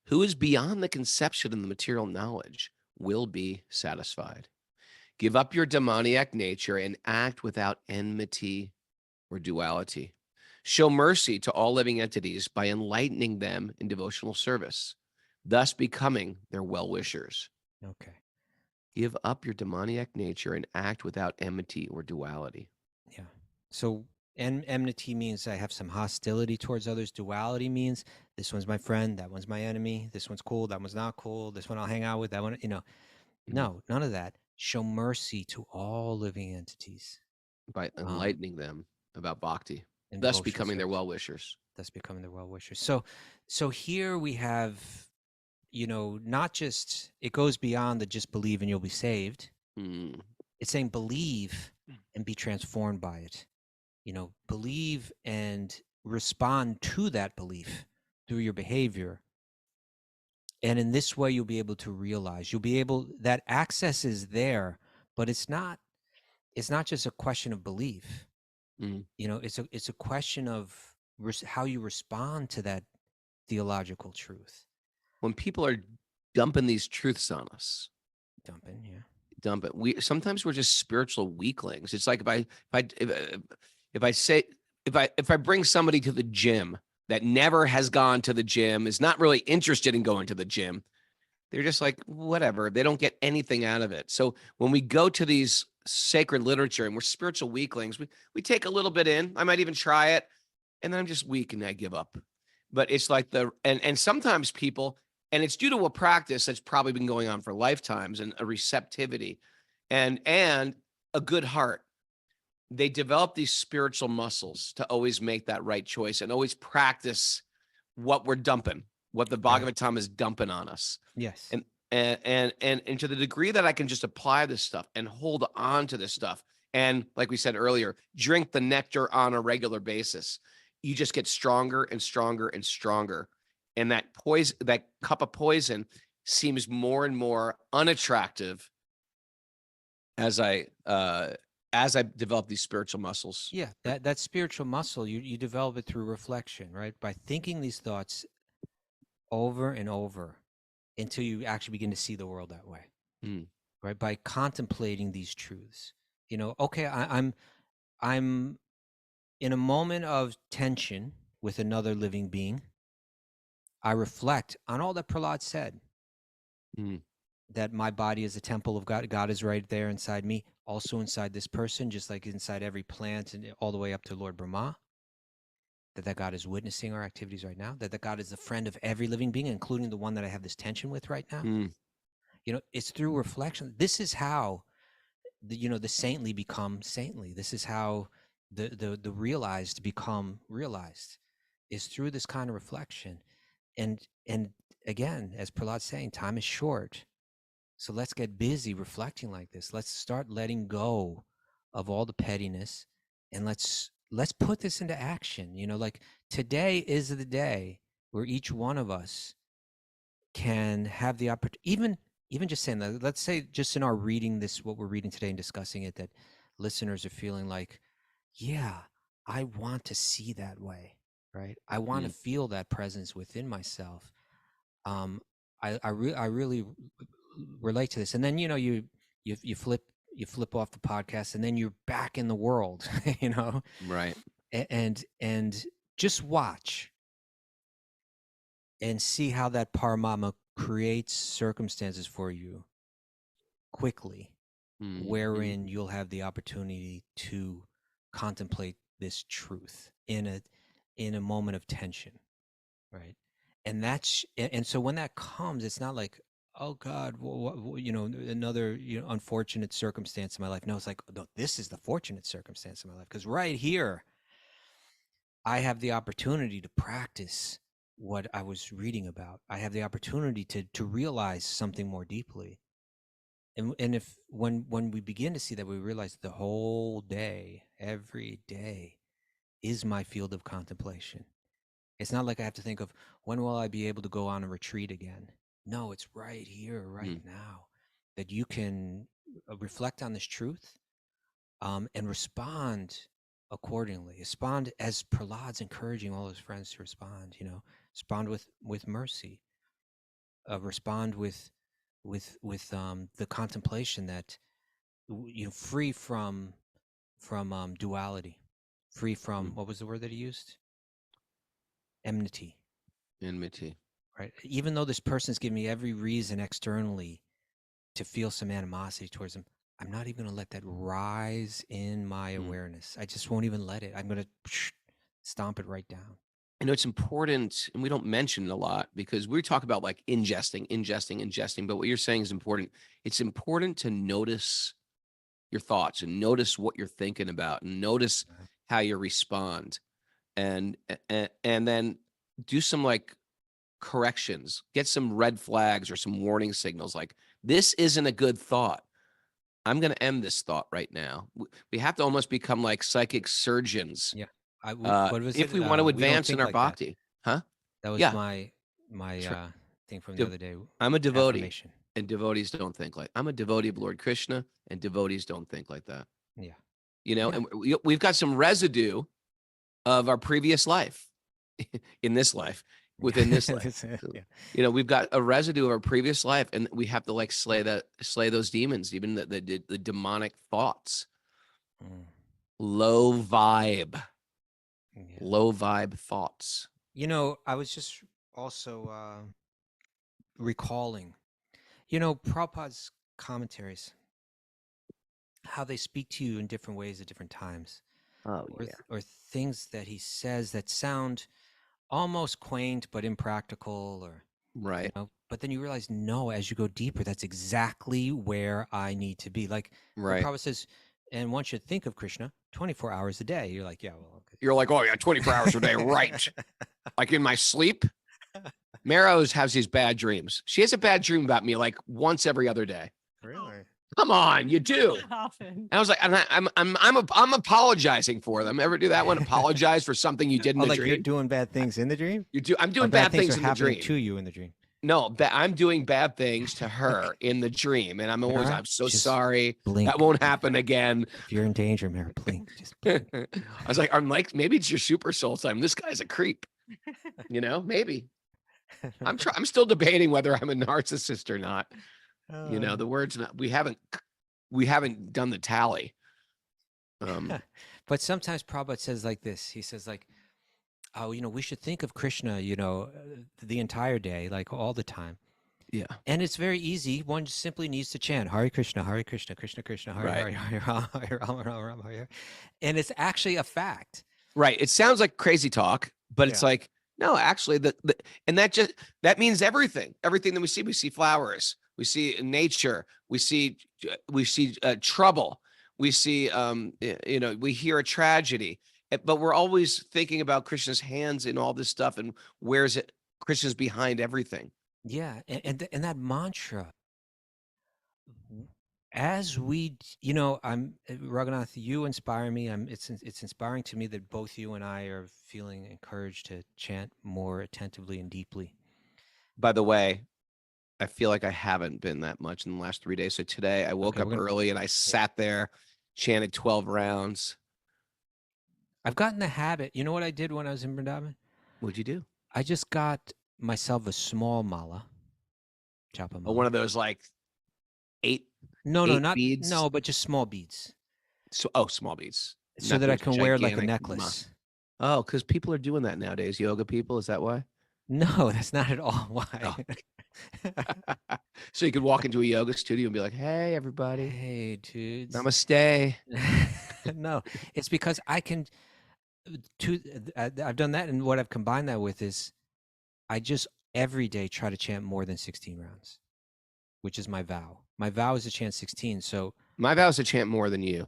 who is beyond the conception and the material knowledge, will be satisfied. Give up your demoniac nature and act without enmity or duality. Show mercy to all living entities by enlightening them in devotional service, thus becoming their well-wishers. Okay. Give up your demoniac nature and act without enmity or duality. Yeah. So enmity means I have some hostility towards others. Duality means this one's my friend, that one's my enemy. This one's cool, that one's not cool. This one I'll hang out with, that one, No, none of that. Show mercy to all living entities. By enlightening them about bhakti, in thus devotional becoming their service. well-wishers. Thus becoming their well-wishers. So here we have, not just, it goes beyond the just believe and you'll be saved. Mm. It's saying believe and be transformed by it. Believe and respond to that belief through your behavior. And in this way, you'll be able to realize, that access is there, but it's not just a question of belief. Mm. It's a question of how you respond to that theological truth. When people are dumping these truths on us, Dump it. Sometimes we're just spiritual weaklings. It's like if I bring somebody to the gym that never has gone to the gym, is not really interested in going to the gym, they're just like, whatever. They don't get anything out of it. So when we go to these sacred literature and we're spiritual weaklings, we take a little bit in. I might even try it, and then I'm just weak and I give up. But it's like and sometimes people, and it's due to a practice that's probably been going on for lifetimes and a receptivity and a good heart. They develop these spiritual muscles to always make that right choice and always practice what we're dumping, what the Bhagavatam is dumping on us. Yes. And to the degree that I can just apply this stuff and hold on to this stuff, and like we said earlier, drink the nectar on a regular basis, you just get stronger and stronger and stronger. And that cup of poison seems more and more unattractive as I develop these spiritual muscles. Yeah, that spiritual muscle, you develop it through reflection, right? By thinking these thoughts over and over until you actually begin to see the world that way, right? By contemplating these truths. Okay, I'm in a moment of tension with another living being. I reflect on all that Prahlad said, that my body is a temple of God. God is right there inside me, also inside this person, just like inside every plant and all the way up to Lord Brahma. That God is witnessing our activities right now, that God is the friend of every living being, including the one that I have this tension with right now. It's through reflection. This is how the saintly become saintly. This is how the realized become realized, is through this kind of reflection. And again, as Prahlad's saying, time is short. So let's get busy reflecting like this. Let's start letting go of all the pettiness, and let's put this into action. Like today is the day where each one of us can have the opportunity, even just saying that, let's say just in our reading this, what we're reading today and discussing it, that listeners are feeling like, yeah, I want to see that way, right? I want to feel that presence within myself. I really relate to this. And then, you flip off the podcast, and then you're back in the world, Right. And just watch and see how that Paramama creates circumstances for you quickly, wherein you'll have the opportunity to contemplate this truth in a moment of tension, right? And so when that comes, it's not like, oh God, another unfortunate circumstance in my life. No, it's like, no, this is the fortunate circumstance in my life, because right here I have the opportunity to practice what I was reading about. I have the opportunity to realize something more deeply. And if when we begin to see that, we realize the whole day, every day, is my field of contemplation. It's not like I have to think of when will I be able to go on a retreat again. No, it's right here, right now, that you can reflect on this truth, and respond accordingly. Respond as Prahlad's encouraging all his friends to respond. Respond with mercy. Respond with the contemplation that free from duality, free from what was the word that he used? Enmity. Right. Even though this person's giving me every reason externally to feel some animosity towards them, I'm not even going to let that rise in my awareness. I just won't even let it. I'm going to stomp it right down. It's important, and we don't mention it a lot because we talk about like ingesting, but what you're saying is important. It's important to notice your thoughts and notice what you're thinking about and notice how you respond, and then do some like corrections, get some red flags or some warning signals like this isn't a good thought. I'm going to end this thought right now. We have to almost become like psychic surgeons. Yeah. What was if it? we want to We don't advance think in our like bhakti. Huh? That was Yeah. my thing from the other day. I'm a devotee, affirmation. and devotees don't think like I'm a devotee of Lord Krishna, and devotees don't think like that. Yeah. Yeah. And we've got some residue of our previous life in this life, within this life. Yeah. We've got a residue of our previous life, and we have to like slay those demons, even the demonic thoughts. Low vibe thoughts. I was just also recalling, Prabhupada's commentaries, how they speak to you in different ways at different times. Or things that he says that sound almost quaint but impractical, or right. But then you realize, no, as you go deeper, that's exactly where I need to be. Like where Prabhupada says, and one should think of Krishna 24 hours a day. You're like, yeah, well, okay. You're like, oh yeah, 24 hours a day, right? Like in my sleep. Marrows has these bad dreams. She has a bad dream about me like once every other day. Really? Come on, you do. Often. And I was like, I'm apologizing for them. Ever do that one? Apologize for something you did in the dream. You're doing bad things in the dream. I'm doing bad things in the dream. To you in the dream. No, I'm doing bad things to her in the dream, and I'm so sorry. Blink. That won't happen again. If you're in danger, Mary, blink. Just blink. I was like, maybe it's your super soul time. This guy's a creep. Maybe. I'm still debating whether I'm a narcissist or not. The words we haven't done the tally. But sometimes Prabhupada says like this. He says like, oh, we should think of Krishna, the entire day, like all the time. Yeah. And it's very easy. One simply needs to chant Hare Krishna, Krishna Krishna, Hare Hare, Hare Rama, Hare Rama, Rama, Hare. And it's actually a fact. Right. It sounds like crazy talk, but it's like, no, actually, and that means everything. Everything that we see flowers, we see nature, we see trouble, we see we hear a tragedy, but we're always thinking about Krishna's hands in all this stuff, and where's it? Krishna's behind everything. Yeah, and that mantra. As we, I'm Raghunath, you inspire me. It's inspiring to me that both you and I are feeling encouraged to chant more attentively and deeply. By the way, I feel like I haven't been that much in the last 3 days. So today I woke up early and I sat there, chanted 12 rounds. I've gotten the habit. You know what I did when I was in Vrindavan? What'd you do? I just got myself a small mala, japa mala. One of those like 8. Beads? No, but just small beads. So, small beads. So that I can wear like a necklace. Oh, because people are doing that nowadays. Yoga people, is that why? No, that's not at all why. Oh. So you could walk into a yoga studio and be like, hey, everybody. Hey, dudes. Namaste. No, it's because I can. I've done that, and what I've combined that with is I just every day try to chant more than 16 rounds, which is my vow. My vow is to chant 16. So my vow is to chant more than you.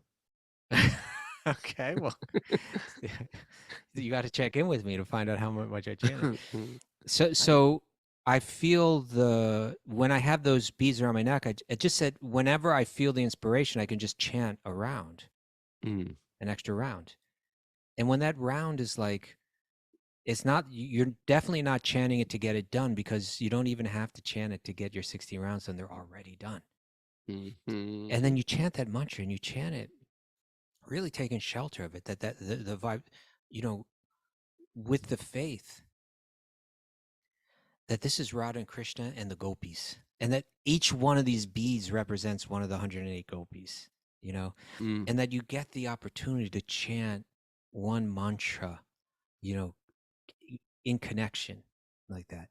Okay, well, you got to check in with me to find out how much I chant. So I feel when I have those beads around my neck, I just said whenever I feel the inspiration, I can just chant a round, Mm. an extra round. And when that round is like, it's not, you're definitely not chanting it to get it done, because you don't even have to chant it to get your 16 rounds done. They're already done. Mm-hmm. And then you chant that mantra and you chant it, really taking shelter of it, that the vibe, with the faith that this is Radha and Krishna and the gopis, and that each one of these beads represents one of the 108 gopis, Mm. and that you get the opportunity to chant one mantra, in connection like that.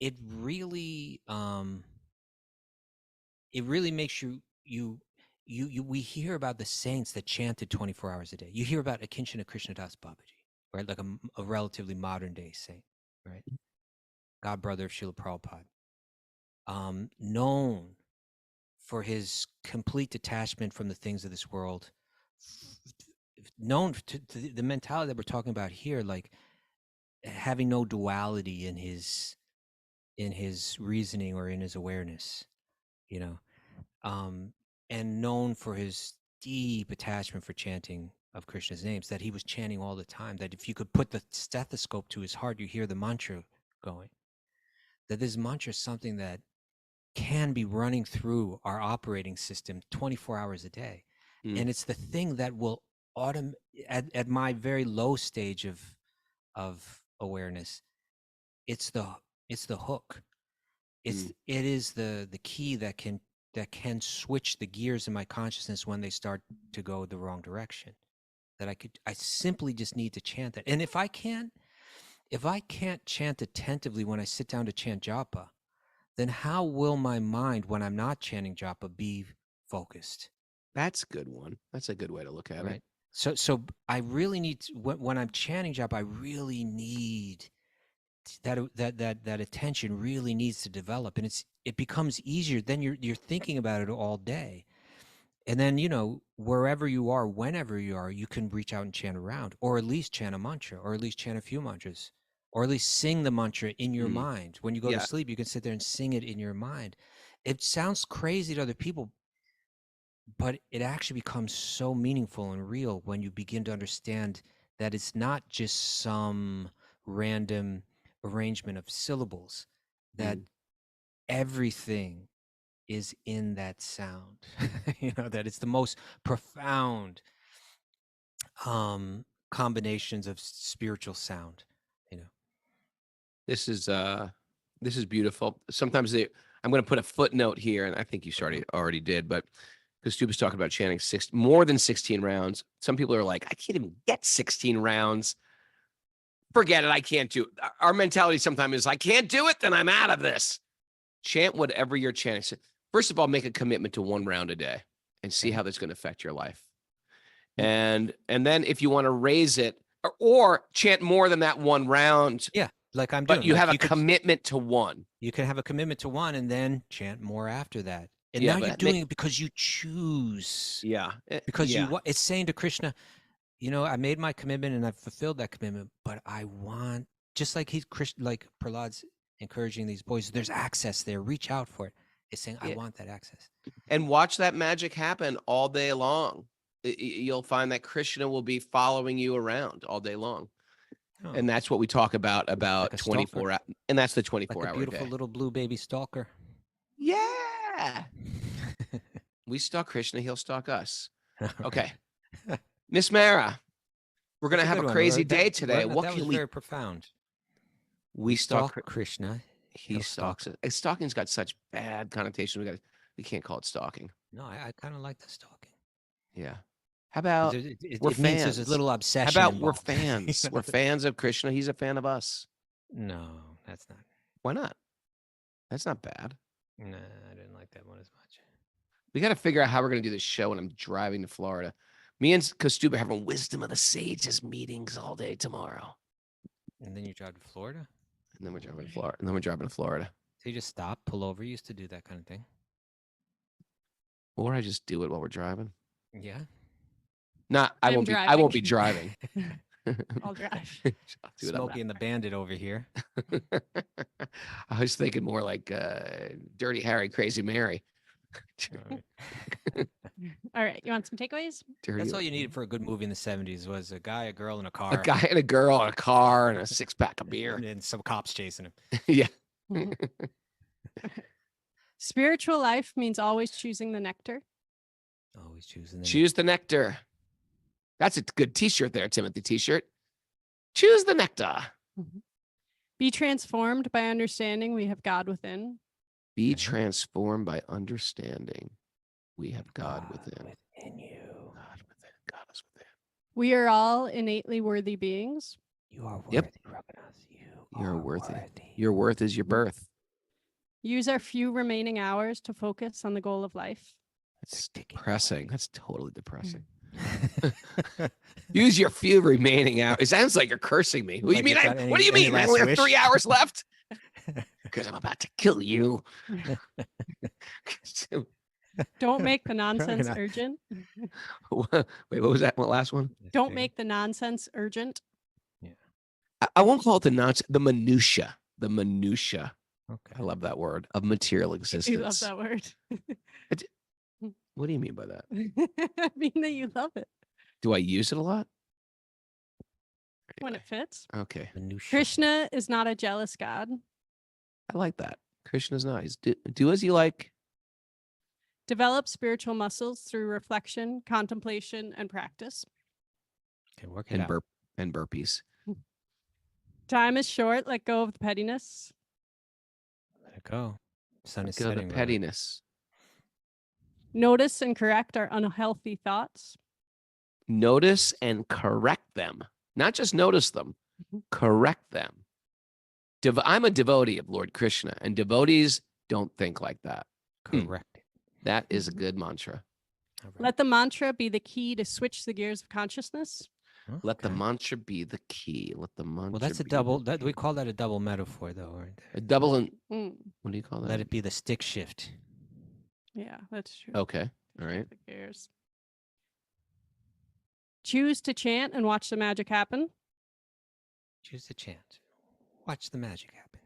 It really makes we hear about the saints that chanted 24 hours a day. You hear about Akinchana Krishnadas Babaji, right? Like a relatively modern day saint, right? God brother of Srila Prabhupada, known for his complete detachment from the things of this world, known to the mentality that we're talking about here, like having no duality in his reasoning or in his awareness, and known for his deep attachment for chanting of Krishna's names, that he was chanting all the time, that if you could put the stethoscope to his heart, you hear the mantra going, that this mantra is something that can be running through our operating system 24 hours a day. And it's the thing that will at my very low stage of awareness, it's the hook. It is the key that can switch the gears in my consciousness when they start to go the wrong direction. That I simply just need to chant that. And if I can't chant attentively when I sit down to chant japa, then how will my mind, when I'm not chanting japa, be focused? That's a good one. That's a good way to look at it. So I really need to, when I'm chanting japa, I really need that attention really needs to develop, and it becomes easier. Then you're thinking about it all day, and then wherever you are, whenever you are, you can reach out and chant around, or at least chant a mantra, or at least chant a few mantras, or at least sing the mantra in your mind. When you go to sleep, you can sit there and sing it in your mind. It sounds crazy to other people, but it actually becomes so meaningful and real when you begin to understand that it's not just some random arrangement of syllables, that everything is in that sound. That it's the most profound combinations of spiritual sound. This is beautiful. Sometimes I'm going to put a footnote here, and I think you already did, but because Stu was talking about chanting more than 16 rounds. Some people are like, I can't even get 16 rounds. Forget it. I can't do it. Our mentality sometimes is, I can't do it, then I'm out of this. Chant whatever you're chanting. First of all, make a commitment to 1 round a day and see how that's going to affect your life. And then if you want to raise it or chant more than that 1 round. Yeah. Like I'm doing. But you have a commitment to 1. You can have a commitment to 1 and then chant more after that. And now you're doing it because you choose. Yeah. Because it's saying to Krishna, I made my commitment and I've fulfilled that commitment, but I want, just like like Prahlad's encouraging these boys, there's access there. Reach out for it. It's saying, I want that access. And watch that magic happen all day long. You'll find that Krishna will be following you around all day long. Oh. And that's what we talk about like 24 hours. And that's the 24-hour like a beautiful little blue baby stalker. Yeah. We stalk Krishna, he'll stalk us. Okay. Miss Mara, we're going to have a crazy day today. What can we... very profound. We stalk Krishna. He stalks it. Stalking's got such bad connotations. We can't call it stalking. No, I kind of like the stalking. Yeah. How about we're fans? There's a little obsession. How about involved. We're fans? We're fans of Krishna. He's a fan of us. No, that's not. Why not? That's not bad. Nah, I didn't like that one as much. We got to figure out how we're going to do this show when I'm driving to Florida. Me and Kastuba are having Wisdom of the Sages meetings all day tomorrow. And then you drive to Florida? And then we're driving to Florida. So you just stop, pull over. You used to do that kind of thing. Or I just do it while we're driving. Yeah. I won't be driving. I'll drive. I'll do it on Smokey and the Bandit over here. that. I was thinking more like Dirty Harry, Crazy Mary. All right, you want some takeaways? That's all you needed for a good movie in the 70s was a guy, a girl, and a car. A guy and a girl in a car and a 6-pack of beer. And some cops chasing him. Yeah. Spiritual life means always choosing the nectar. Always choosing the Choose the nectar. That's a good t-shirt there, Timothy t-shirt. Choose the nectar. Be transformed by understanding we have God within. Be transformed by understanding we have God within. within you. God within. God is within. We are all innately worthy beings. You are worthy, Yep. Raghunath. You're worthy. Your worth is your birth. Use our few remaining hours to focus on the goal of life. That's depressing. That's totally depressing. Use your few remaining hours. It sounds like you're cursing me. What do you mean? What do you mean? I only have 3 hours left. Because I'm about to kill you. Don't make the nonsense urgent. Wait, what was that? What last one? Don't make the nonsense urgent. I won't call it the nonsense. The minutia. The minutia. Okay. I love that word of material existence. You love that word. What do you mean by that? I mean that you love it Do I use it a lot? when it fits. Okay. Minutia. Krishna is not a jealous God. I like that. Krishna's nice. Do as you like. Develop spiritual muscles through reflection, contemplation, and practice. Okay, work it out. And burpees. Time is short. Let go of the pettiness. Let it go. Sun is Go the setting. brother. pettiness. Notice and correct our unhealthy thoughts. Notice and correct them. Not just notice them, correct them. I'm a devotee of Lord Krishna, and devotees don't think like that. Correct. That is a good mantra. All right. Let the mantra be the key to switch the gears of consciousness. Let the Okay. mantra be the key. Let the mantra. Well, that's a be double. the We call that a double metaphor, though, right? a double. And Mm, what do you call that? Let it be the stick shift. yeah, that's true. Okay. All right. The gears. Choose to chant and watch the magic happen. Choose the chant. Watch the magic happen.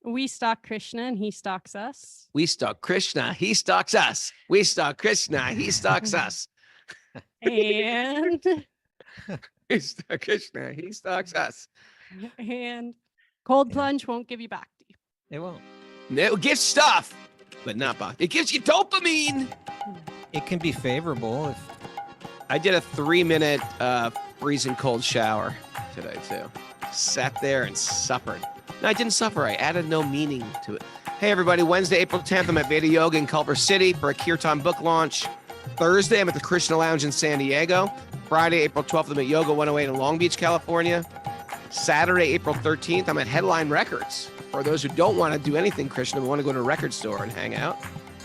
We stalk Krishna and he stalks us. We stalk Krishna. He stalks us. We stalk Krishna. He stalks us. And We stalk Krishna. He stalks us. cold Yeah. plunge won't give you bhakti. It won't. It gives stuff, but not bhakti. It gives you dopamine. It can be favorable if I did a 3-minute freezing cold shower today too. Sat there and suffered. No, I didn't suffer. I added no meaning to it. Hey everybody, Wednesday, April 10th, I'm at Veda Yoga in Culver City for a Kirtan book launch. Thursday, I'm at the Krishna Lounge in San Diego. Friday, April 12th, I'm at Yoga 108 in Long Beach, California. Saturday, April 13th, I'm at Headline Records. For those who don't want to do anything Krishna, but want to go to a record store and hang out,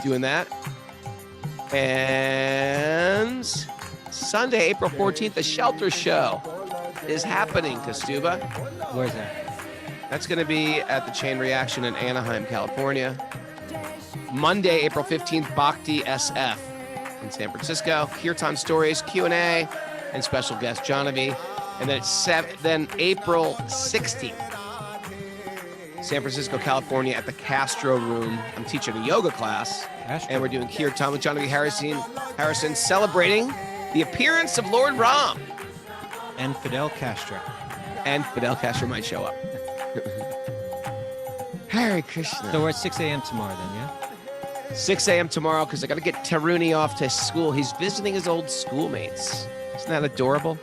doing that. And Sunday, April 14th, the Shelter Show is happening, Kastuba. where's that? That's going to be at the Chain Reaction in Anaheim, California. Monday, April 15th, Bhakti SF in San Francisco. Kirtan Stories, Q&A, and special guest Janavi. And then April 16th, San Francisco, California at the Castro Room. I'm teaching a yoga class, and we're doing Kirtan with Janavi Harrison, celebrating the appearance of Lord Ram. And Fidel Castro. And Fidel Castro might show up. Hare Krishna. So we're at 6 a.m. tomorrow then, yeah? 6 a.m. tomorrow because I got to get Taruni off to school. He's visiting his old schoolmates. Isn't that adorable?